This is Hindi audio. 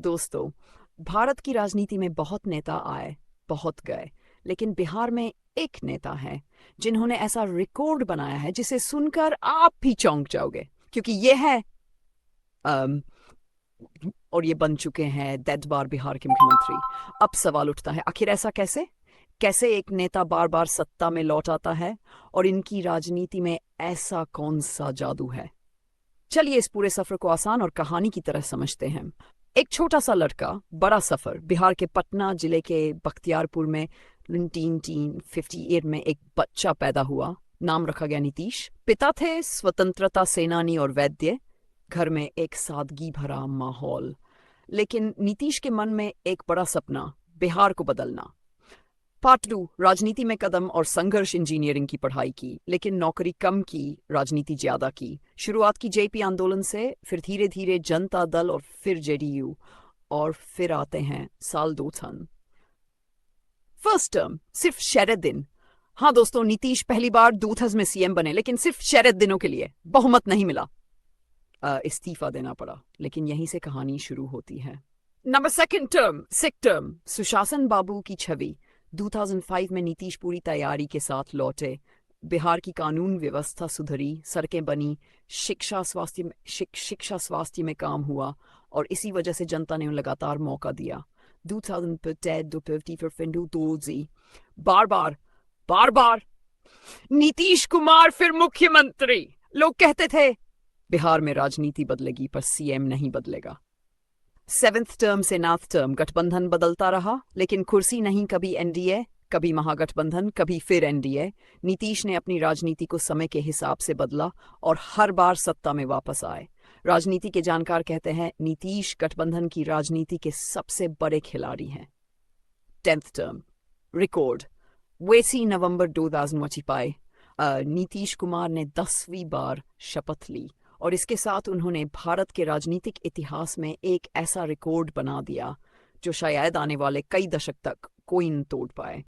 दोस्तों, भारत की राजनीति में बहुत नेता आए, बहुत गए, लेकिन बिहार में एक नेता है जिन्होंने ऐसा रिकॉर्ड बनाया है जिसे सुनकर आप भी चौंक जाओगे, क्योंकि ये है अम, और ये बन चुके हैं 10 बार बिहार के मुख्यमंत्री। अब सवाल उठता है, आखिर ऐसा कैसे? कैसे एक नेता बार बार सत्ता में लौट आता है, और इनकी राजनीति में ऐसा कौन सा जादू है? चलिए इस पूरे सफर को आसान और कहानी की तरह समझते हैं। एक छोटा सा लड़का, बड़ा सफर। बिहार के पटना जिले के बख्तियारपुर में 1958 में एक बच्चा पैदा हुआ। नाम रखा गया नीतीश। पिता थे स्वतंत्रता सेनानी और वैद्य। घर में एक सादगी भरा माहौल। लेकिन नीतीश के मन में एक बड़ा सपना, बिहार को बदलना। पार्ट 2, राजनीति में कदम और संघर्ष। इंजीनियरिंग की पढ़ाई की, लेकिन नौकरी कम की, राजनीति ज्यादा की। शुरुआत की जेपी आंदोलन से, फिर धीरे धीरे जनता दल और फिर जेडीयू, और फिर आते हैं साल 2000। फर्स्ट टर्म सिर्फ शरद दिन। हाँ दोस्तों, नीतीश पहली बार 2000 में सीएम बने, लेकिन सिर्फ शरद दिनों के लिए। बहुमत नहीं मिला, इस्तीफा देना पड़ा। लेकिन यहीं से कहानी शुरू होती है। नंबर सेकंड टर्म, सिक टर्म, सुशासन बाबू की छवि। 2005 में नीतीश पूरी तैयारी के साथ लौटे। बिहार की कानून व्यवस्था सुधरी, सड़कें बनी, शिक्षा स्वास्थ्य में काम हुआ, और इसी वजह से जनता ने लगातार मौका दिया। 2010 फिर फिंडू तोजी, बार बार बार बार नीतीश कुमार फिर मुख्यमंत्री। लोग कहते थे बिहार में राजनीति बदलेगी, पर सीएम नहीं बदलेगा। सेवेंथ टर्म से नाथ टर्म, गठबंधन बदलता रहा, लेकिन कुर्सी नहीं। कभी एनडीए, कभी महागठबंधन, कभी फिर एनडीए। नीतीश ने अपनी राजनीति को समय के हिसाब से बदला और हर बार सत्ता में वापस आए। राजनीति के जानकार कहते हैं नीतीश गठबंधन की राजनीति के सबसे बड़े खिलाड़ी हैं। 10th term, record. वेसी नवंबर 2025, नीतीश कुमार ने 10वीं बार शपथ ली, और इसके साथ उन्होंने भारत के राजनीतिक इतिहास में एक ऐसा रिकॉर्ड बना दिया जो शायद आने वाले कई दशक तक कोई न तोड़ पाए।